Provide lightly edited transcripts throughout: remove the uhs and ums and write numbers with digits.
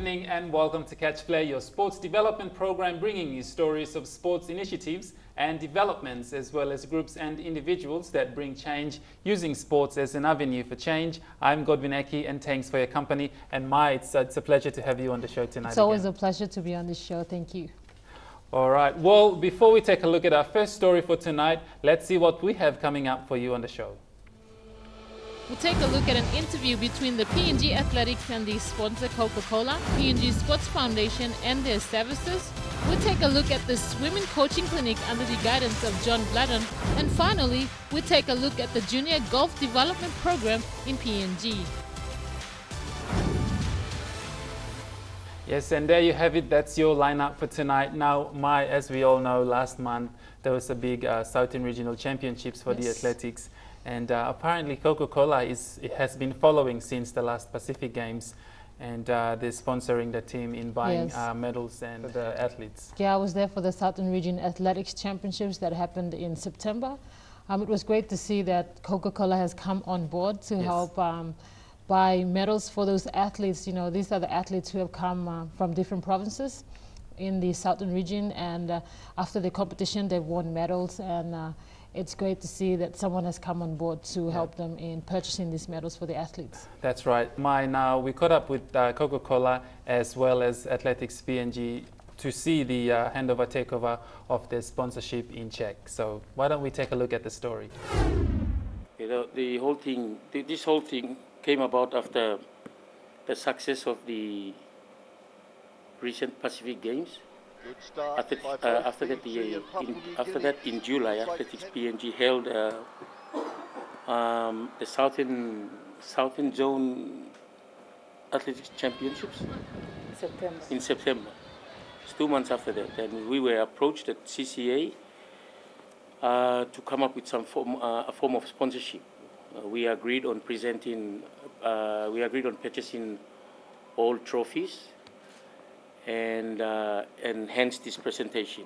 evening and welcome to Catch Play, your sports development program bringing you stories of sports initiatives and developments as well as groups and individuals that bring change using sports as an avenue for change. I'm Godwin Eki and thanks for your company. And it's a pleasure to have you on the show tonight. It's always a pleasure to be on the show. Thank you. All right. Well, before we take a look at our first story for tonight, let's see what we have coming up for you on the show. We'll take a look at an interview between the PNG Athletics and the sponsor Coca-Cola, PNG Sports Foundation and their services. We'll take a look at the swimming coaching clinic under the guidance of John Bladden. And finally, we'll take a look at the junior golf development program in PNG. Yes, and there you have it. That's your lineup for tonight. Now, as we all know, last month there was a big Southern Regional Championships for the athletics. And apparently Coca-Cola has been following since the last Pacific Games, and they're sponsoring the team in buying medals and the athletes. Yeah, I was there for the Southern Region Athletics Championships that happened in September. It was great to see that Coca-Cola has come on board to help buy medals for those athletes. You know, these are the athletes who have come from different provinces in the Southern Region, and after the competition they've won medals, and it's great to see that someone has come on board to help them in purchasing these medals for the athletes. That's right. Now we caught up with Coca-Cola as well as Athletics PNG to see the handover takeover of their sponsorship in Czech. So why don't we take a look at the story? You know, this whole thing came about after the success of the recent Pacific Games. After that, in July, Athletics PNG held the Southern Zone Athletics Championships in September. It's 2 months after that, and we were approached at CCA to come up with some a form of sponsorship. We agreed on purchasing all trophies. And hence this presentation.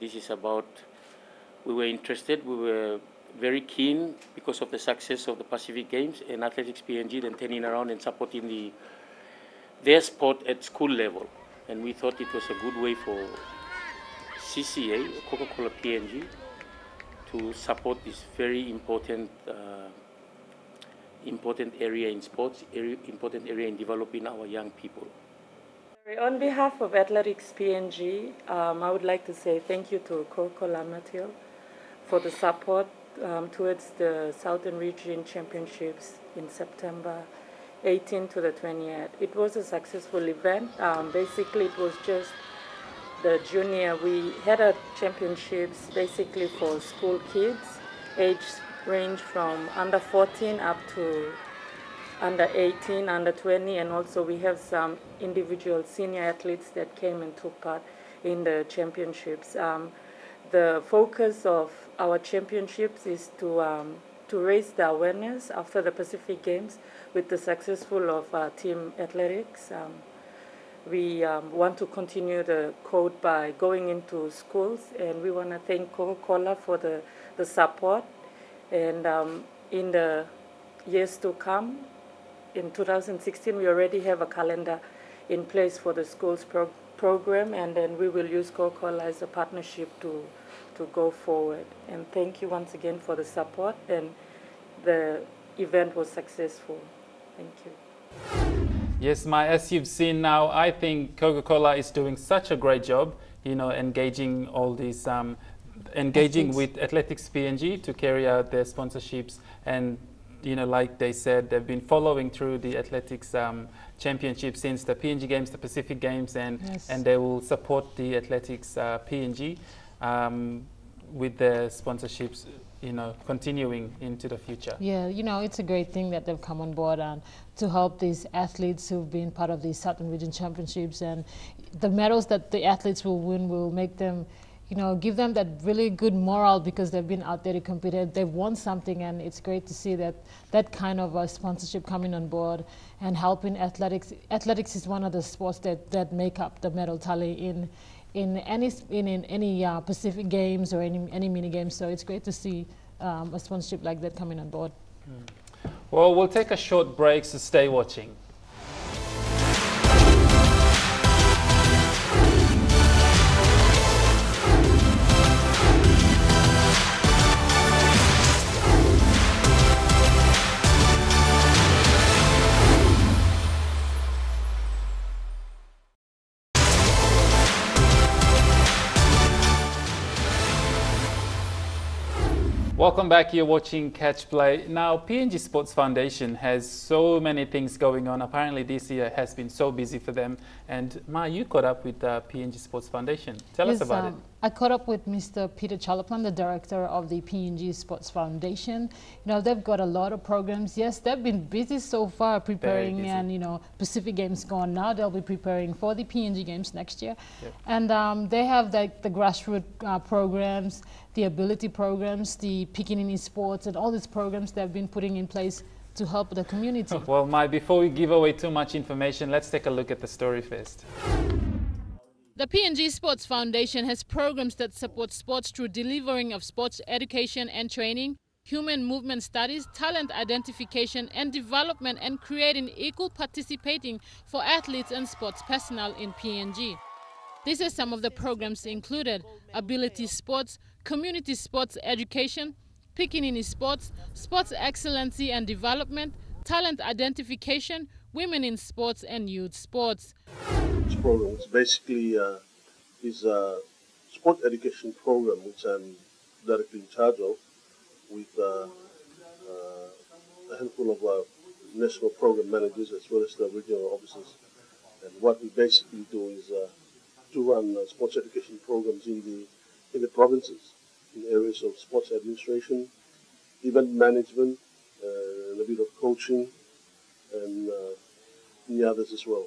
This is about, we were interested, we were very keen because of the success of the Pacific Games, and Athletics PNG then turning around and supporting their sport at school level. And we thought it was a good way for CCA, Coca-Cola PNG, to support this very important area in sports, important area in developing our young people. On behalf of Athletics PNG, I would like to say thank you to Coca-Cola Material for the support towards the Southern Region Championships in September 18 to the 28th. It was a successful event. Basically, it was just the junior. We had a championships basically for school kids, age range from under 14 up to under 18, under 20, and also we have some individual senior athletes that came and took part in the championships. The focus of our championships is to raise the awareness after the Pacific Games with the successful of team athletics. We want to continue the code by going into schools, and we want to thank Coca-Cola for the support. And in the years to come, in 2016, we already have a calendar in place for the schools program, and then we will use Coca-Cola as a partnership to go forward. And thank you once again for the support, and the event was successful. Thank you. Yes, as you've seen now, I think Coca-Cola is doing such a great job, you know, engaging all these, engaging with Athletics PNG to carry out their sponsorships. And you know, like they said, they've been following through the athletics championship since the PNG Games, the Pacific Games, and they will support the Athletics PNG with their sponsorships, you know, continuing into the future. Yeah, you know, it's a great thing that they've come on board and to help these athletes who've been part of these Southern Region Championships, and the medals that the athletes will win will make them, you know, give them that really good morale because they've been out there to compete. They've won something, and it's great to see that kind of a sponsorship coming on board and helping athletics. Athletics is one of the sports that make up the medal tally in any Pacific Games or any mini games. So it's great to see a sponsorship like that coming on board. Well, we'll take a short break, so stay watching. Welcome back. You're watching Catch Play. Now, PNG Sports Foundation has so many things going on. Apparently, this year has been so busy for them. And Ma, you caught up with PNG Sports Foundation. Tell us about it. I caught up with Mr. Peter Chalapan, the director of the PNG Sports Foundation. You know, they've got a lot of programs. Yes, they've been busy so far preparing, and you know, Pacific Games gone now. They'll be preparing for the PNG Games next year. Yep. And they have the grassroots programs, the ability programs, the PNG Sports, and all these programs they've been putting in place to help the community. Well, Mai, before we give away too much information, let's take a look at the story first. The PNG Sports Foundation has programs that support sports through delivering of sports education and training, human movement studies, talent identification and development, and creating equal participating for athletes and sports personnel in PNG. These are some of the programs included: ability sports, community sports education, PNG sports, sports excellency and development, talent identification, women in sports and youth sports. This program is basically is a sport education program which I'm directly in charge of, with a handful of national program managers as well as the regional officers. And what we basically do is to run sports education programs in the provinces in areas of sports administration, event management, and a bit of coaching, and the others as well.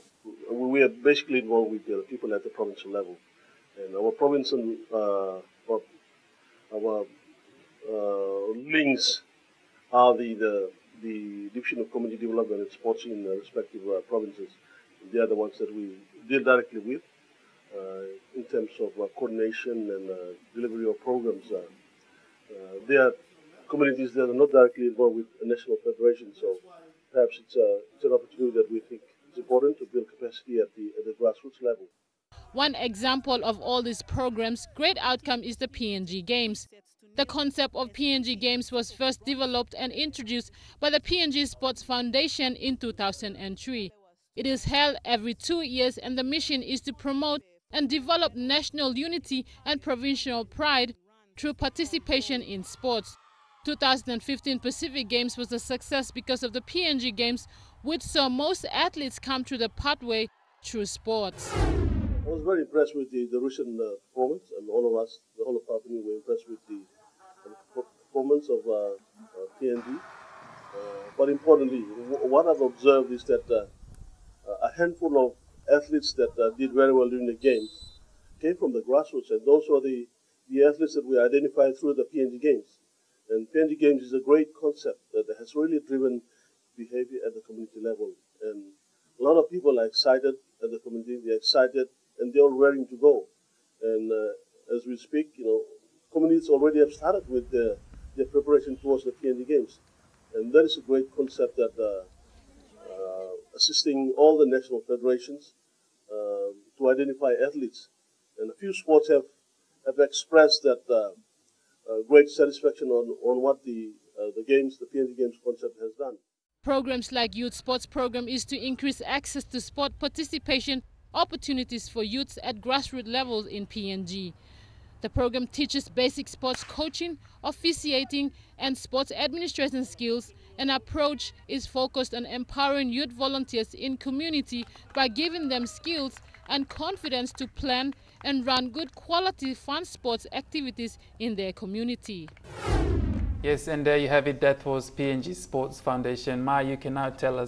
We are basically involved with the people at the provincial level, and our province and our links are the Division of Community Development and Sports in the respective provinces. They are the ones that we deal directly with in terms of coordination and delivery of programs. They are communities that are not directly involved with a national federation, so perhaps it's an opportunity that we think it's important to build capacity at the grassroots level. One example of all these programs' great outcome is the PNG Games. The concept of PNG Games was first developed and introduced by the PNG Sports Foundation in 2003. It is held every 2 years, and the mission is to promote and develop national unity and provincial pride through participation in sports. 2015 Pacific Games was a success because of the PNG Games, which saw most athletes come through the pathway through sports. I was very impressed with the recent performance, and all of us, the whole of Papua, were impressed with the performance of PNG. But importantly, what I've observed is that a handful of athletes that did very well during the games came from the grassroots, and those were the athletes that we identified through the PNG Games. And PNG Games is a great concept that has really driven behavior at the community level. And a lot of people are excited at the community, they're excited, and they're all raring to go. And as we speak, you know, communities already have started with their preparation towards the PNG Games. And that is a great concept that assisting all the national federations to identify athletes. And a few sports have expressed that great satisfaction on what the PNG Games concept has done. Programs like Youth Sports Program is to increase access to sport participation opportunities for youths at grassroots levels in PNG. The program teaches basic sports coaching, officiating, and sports administration skills. An approach is focused on empowering youth volunteers in community by giving them skills and confidence to plan and run good quality fun sports activities in their community. Yes, and there you have it. That was PNG Sports Foundation. Ma, you can now tell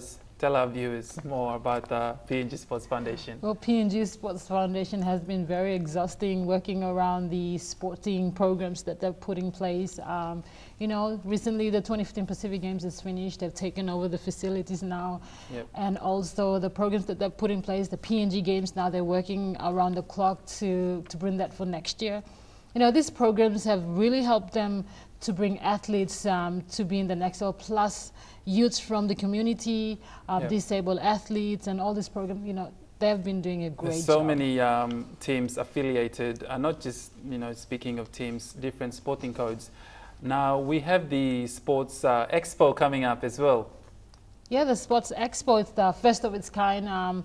our viewers more about the PNG Sports Foundation. Well, PNG Sports Foundation has been very exhausting working around the sporting programs that they've put in place. You know, recently the 2015 Pacific Games is finished. They've taken over the facilities now. Yep. And also the programs that they've put in place, the PNG Games, now they're working around the clock to bring that for next year. You know, these programs have really helped them to bring athletes to be in the next level, plus youths from the community, disabled athletes, and all this program. You know, they've been doing a great job. There's so many teams affiliated, not just, you know, speaking of teams, different sporting codes. Now we have the Sports Expo coming up as well. Yeah, the Sports Expo is the first of its kind.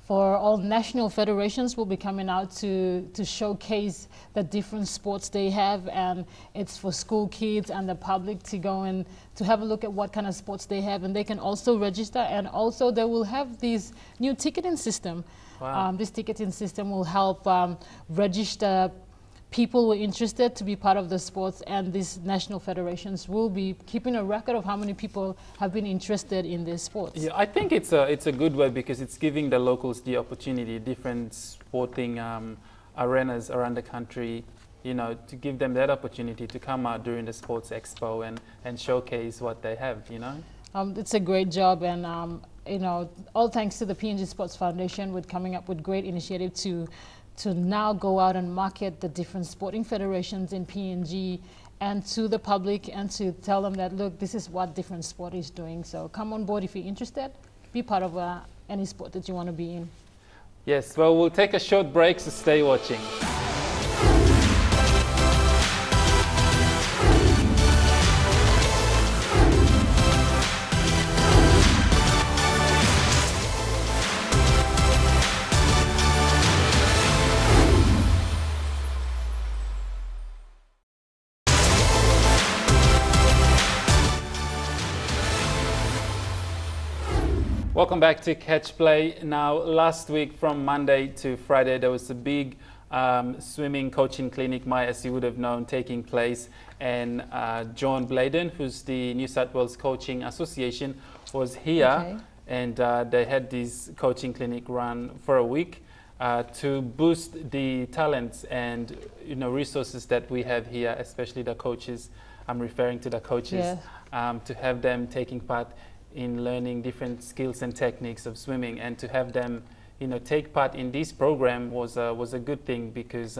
for all national federations will be coming out to showcase the different sports they have, and it's for school kids and the public to go and to have a look at what kind of sports they have, and they can also register, and also they will have this new ticketing system. Wow. This ticketing system will help register people who are interested to be part of the sports, and these national federations will be keeping a record of how many people have been interested in these sports. Yeah, I think it's a good way because it's giving the locals the opportunity, different sporting arenas around the country, you know, to give them that opportunity to come out during the sports expo and showcase what they have, you know. It's a great job, and you know, all thanks to the PNG Sports Foundation with coming up with great initiative to now go out and market the different sporting federations in PNG and to the public, and to tell them that, look, this is what different sport is doing. So come on board if you're interested. Be part of any sport that you want to be in. Yes, well, we'll take a short break, so stay watching. Welcome back to Catch Play. Now, last week from Monday to Friday, there was a big swimming coaching clinic, as you would have known, taking place. And John Bladen, who's the New South Wales Coaching Association, was here. Okay. And they had this coaching clinic run for a week to boost the talents and, you know, resources that we have here, especially the coaches. I'm referring to the coaches, to have them taking part in learning different skills and techniques of swimming, and to have them, you know, take part in this program was a good thing, because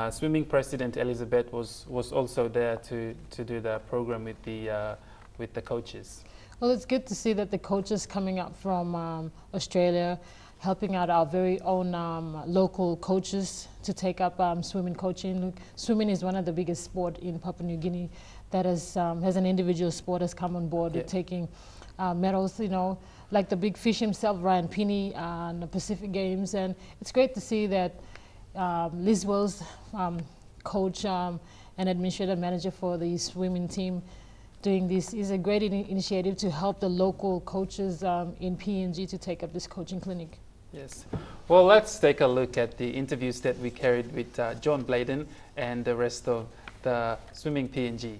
swimming president Elizabeth was also there to do the program with the coaches. Well, it's good to see that the coaches coming up from Australia, helping out our very own local coaches to take up swimming coaching. Look, swimming is one of the biggest sports in Papua New Guinea that has an individual sport has come on board with taking medals, you know, like the big fish himself, Ryan Pinney, and the Pacific Games. And it's great to see that Liz Wells, coach and administrative manager for the swimming team, doing this is a great initiative to help the local coaches in PNG to take up this coaching clinic. Yes. Well, let's take a look at the interviews that we carried with John Bladen and the rest of the Swimming PNG.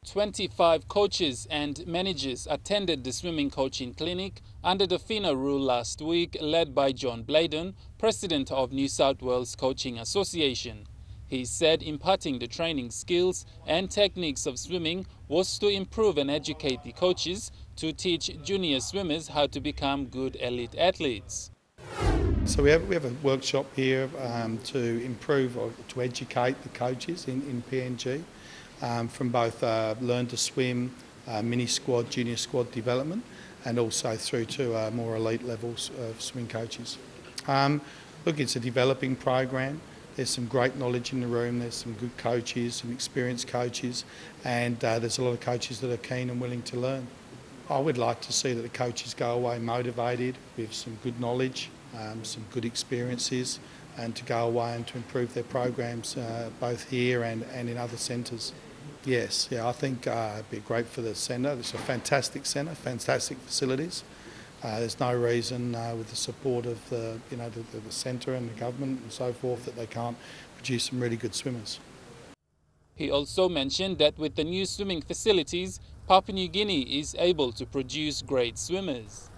25 coaches and managers attended the swimming coaching clinic under the FINA rule last week, led by John Bladen, president of New South Wales Coaching Association. He said imparting the training skills and techniques of swimming was to improve and educate the coaches to teach junior swimmers how to become good elite athletes. So we have a workshop here to improve or to educate the coaches in PNG from both learn to swim, mini squad, junior squad development, and also through to more elite levels of swimming coaches. Look, it's a developing program. There's some great knowledge in the room, there's some good coaches, some experienced coaches, and there's a lot of coaches that are keen and willing to learn. I would like to see that the coaches go away motivated with some good knowledge, some good experiences, and to go away and to improve their programs both here and in other centres. Yes, yeah, I think it'd be great for the centre. It's a fantastic centre, fantastic facilities. There's no reason with the support of the centre and the government and so forth that they can't produce some really good swimmers. He also mentioned that with the new swimming facilities, Papua New Guinea is able to produce great swimmers.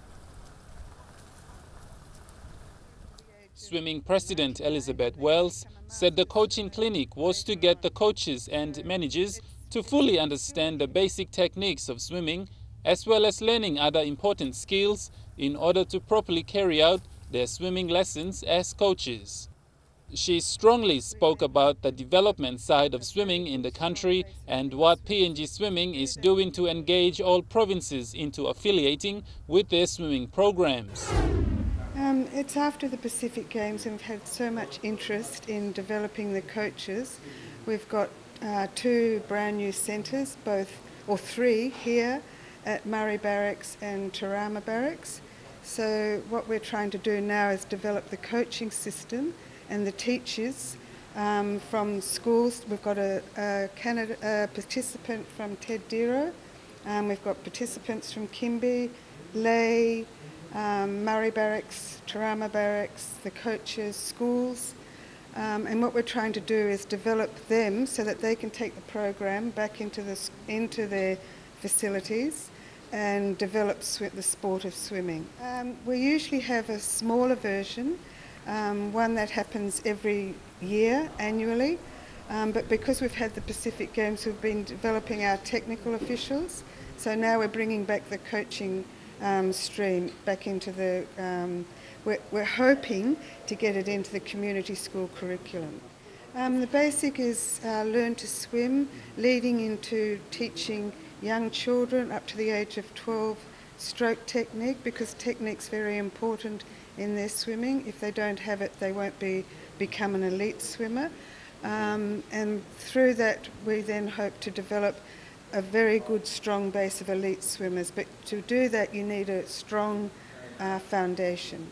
Swimming president Elizabeth Wells said the coaching clinic was to get the coaches and managers to fully understand the basic techniques of swimming, as well as learning other important skills in order to properly carry out their swimming lessons as coaches. She strongly spoke about the development side of swimming in the country and what PNG Swimming is doing to engage all provinces into affiliating with their swimming programs. It's after the Pacific Games and we've had so much interest in developing the coaches. We've got 2 brand new centres, 3 here, at Murray Barracks and Tarama Barracks. So what we're trying to do now is develop the coaching system and the teachers from schools. We've got a participant from Ted Dero. We've got participants from Kimby, Lay, Murray Barracks, Tarama Barracks, the coaches, schools. And what we're trying to do is develop them so that they can take the program back into their facilities and develop the sport of swimming. We usually have a smaller version, one that happens every year, annually. But because we've had the Pacific Games, we've been developing our technical officials. So now we're bringing back the coaching stream back into the... We're hoping to get it into the community school curriculum. The basic is learn to swim, leading into teaching young children up to the age of 12 stroke technique, because technique's very important in their swimming. If they don't have it, they won't become an elite swimmer. And through that, we then hope to develop a very good, strong base of elite swimmers. But to do that, you need a strong foundation.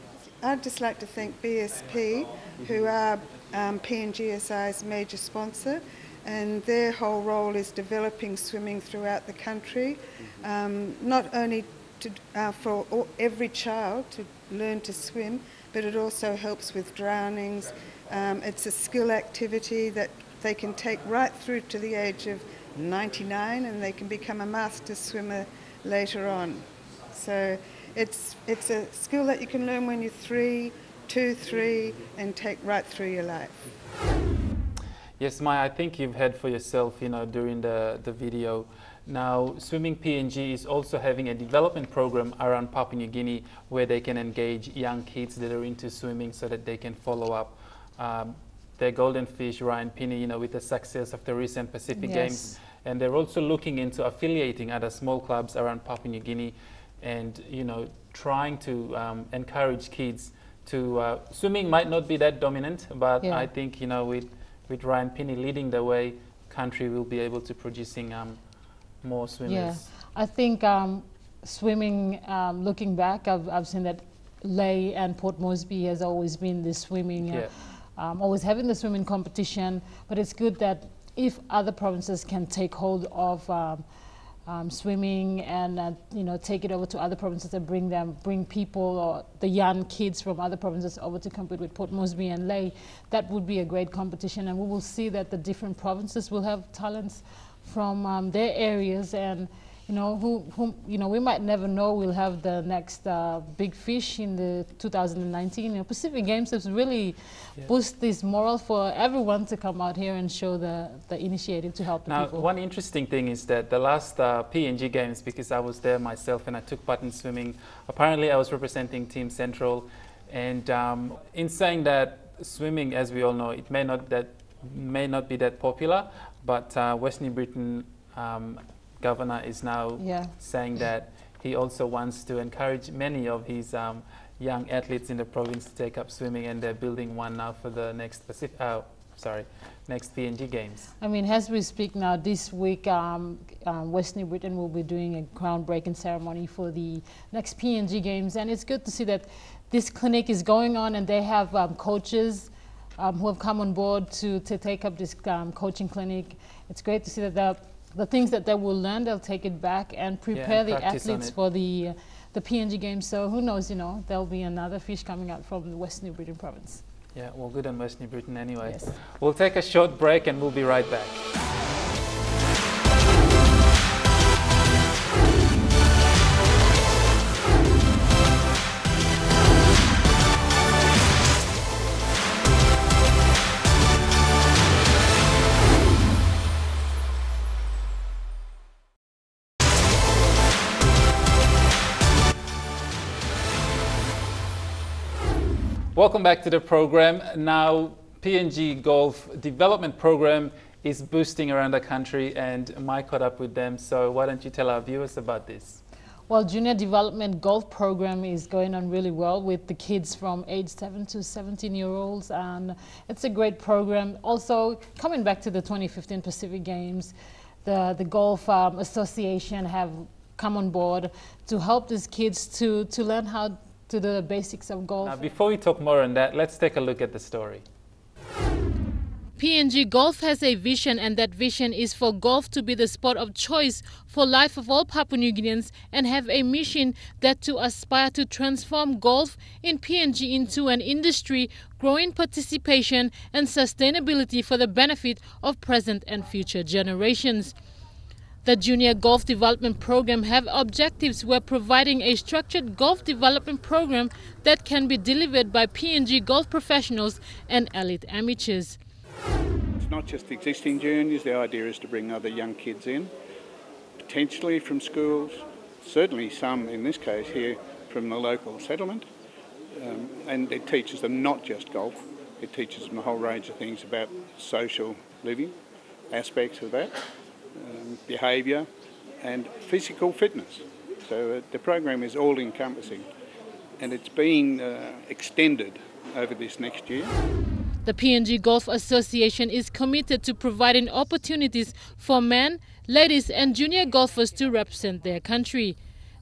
I'd just like to thank BSP, who are PNGSI's major sponsor, and their whole role is developing swimming throughout the country, not only for every child to learn to swim, but it also helps with drownings. It's a skill activity that they can take right through to the age of 99, and they can become a master swimmer later on. So it's a skill that you can learn when you're 3, 2, 3, and take right through your life. Yes, Maya, I think you've heard for yourself, during the video. Now, Swimming PNG is also having a development program around Papua New Guinea where they can engage young kids that are into swimming so that they can follow up their golden fish, Ryan Pinney, with the success of the recent Pacific Games. And they're also looking into affiliating other small clubs around Papua New Guinea and, trying to encourage kids to, swimming might not be that dominant, but I think, with Ryan Pinney leading the way, country will be able to producing more swimmers. Yeah, I think swimming, looking back, I've seen that Lae and Port Moresby has always been the swimming, always having the swimming competition, but it's good that if other provinces can take hold of swimming and take it over to other provinces and bring people or the young kids from other provinces over to compete with Port Moresby and Lae, that would be a great competition, and we will see that the different provinces will have talents from their areas, and we might never know we'll have the next big fish in the 2019 Pacific Games. Has really boost this morale for everyone to come out here and show the initiative to help the people. Now, one interesting thing is that the last PNG Games, because I was there myself and I took part in swimming, apparently I was representing Team Central, and in saying that swimming, as we all know, it may not be that popular, but West New Britain Governor is now saying that he also wants to encourage many of his young athletes in the province to take up swimming, and they're building one now for the next next PNG Games. I mean, as we speak now, this week, West New Britain will be doing a groundbreaking ceremony for the next PNG Games, and it's good to see that this clinic is going on, and they have coaches who have come on board to take up this coaching clinic. It's great to see that the things that they will learn, they'll take it back and prepare the athletes for the PNG Games. So who knows, there'll be another fish coming out from the West New Britain province. Yeah, well, good on West New Britain anyway. Yes. We'll take a short break and we'll be right back. Welcome back to the program. Now, PNG Golf development program is boosting around the country, and Mike caught up with them. So why don't you tell our viewers about this? Well, Junior Development Golf Program is going on really well with the kids from age 7 to 17-year-olds, and it's a great program. Also, coming back to the 2015 Pacific Games, the Golf Association have come on board to help these kids to learn how to do the basics of golf. Now, before we talk more on that, let's take a look at the story. PNG Golf has a vision, and that vision is for golf to be the sport of choice for life of all Papua New Guineans, and have a mission that to aspire to transform golf in PNG into an industry, growing participation and sustainability for the benefit of present and future generations. The Junior Golf Development Program have objectives where providing a structured golf development program that can be delivered by PNG golf professionals and elite amateurs. It's not just existing juniors, the idea is to bring other young kids in, potentially from schools, certainly some in this case here from the local settlement, and it teaches them not just golf, it teaches them a whole range of things about social living, aspects of that, behaviour and physical fitness. So the program is all encompassing, and it's been extended over this next year. The PNG Golf Association is committed to providing opportunities for men, ladies and junior golfers to represent their country.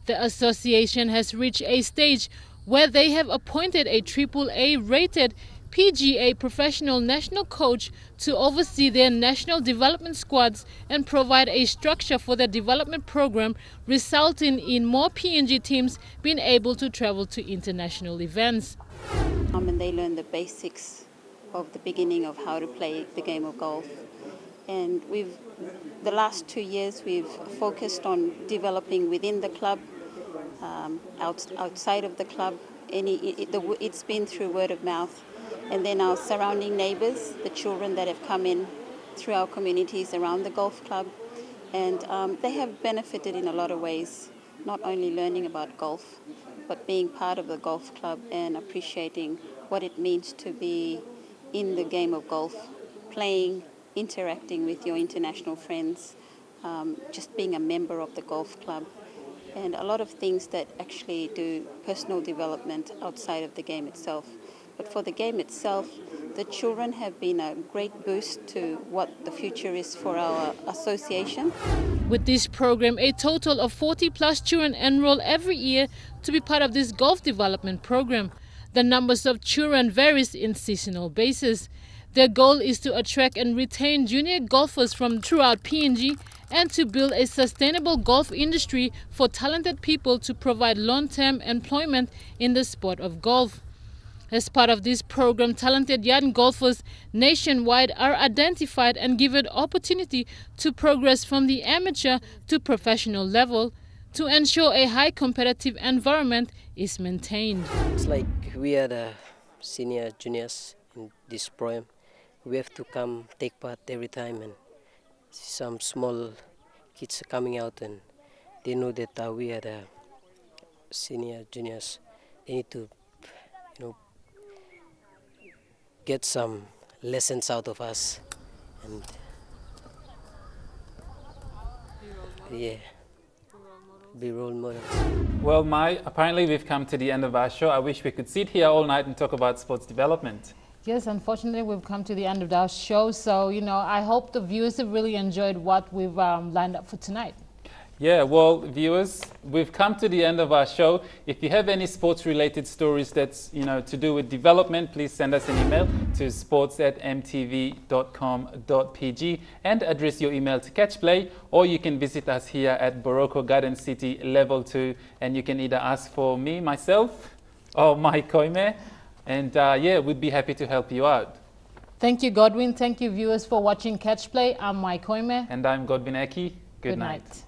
The association has reached a stage where they have appointed a AAA rated PGA professional national coach to oversee their national development squads and provide a structure for the development program, resulting in more PNG teams being able to travel to international events. And they learn the basics of the beginning of how to play the game of golf. And the last 2 years we've focused on developing within the club, outside of the club. It's been through word of mouth. And then our surrounding neighbours, the children that have come in through our communities around the golf club. And they have benefited in a lot of ways, not only learning about golf, but being part of the golf club and appreciating what it means to be in the game of golf, playing, interacting with your international friends, just being a member of the golf club, and a lot of things that actually do personal development outside of the game itself. But for the game itself, the children have been a great boost to what the future is for our association. With this program, a total of 40+ children enroll every year to be part of this golf development program. The numbers of children varies in seasonal basis. Their goal is to attract and retain junior golfers from throughout PNG and to build a sustainable golf industry for talented people to provide long-term employment in the sport of golf. As part of this program, talented young golfers nationwide are identified and given opportunity to progress from the amateur to professional level to ensure a high competitive environment is maintained. It's like we are the senior juniors in this program. We have to come take part every time, and some small kids are coming out and they know that we are the senior juniors. They need to, get some lessons out of us, and be role models. Well, apparently we've come to the end of our show. I wish we could sit here all night and talk about sports development. Yes, unfortunately, we've come to the end of our show. So, I hope the viewers have really enjoyed what we've lined up for tonight. Yeah, well, viewers, we've come to the end of our show. If you have any sports-related stories that's, to do with development, please send us an email to sports@emtv.com.pg and address your email to Catch Play, or you can visit us here at Boroko Garden City Level 2, and you can either ask for me, myself, or Mike Koime, and we'd be happy to help you out. Thank you, Godwin. Thank you, viewers, for watching Catch Play. I'm Mike Koime. And I'm Godwin Eki. Good night.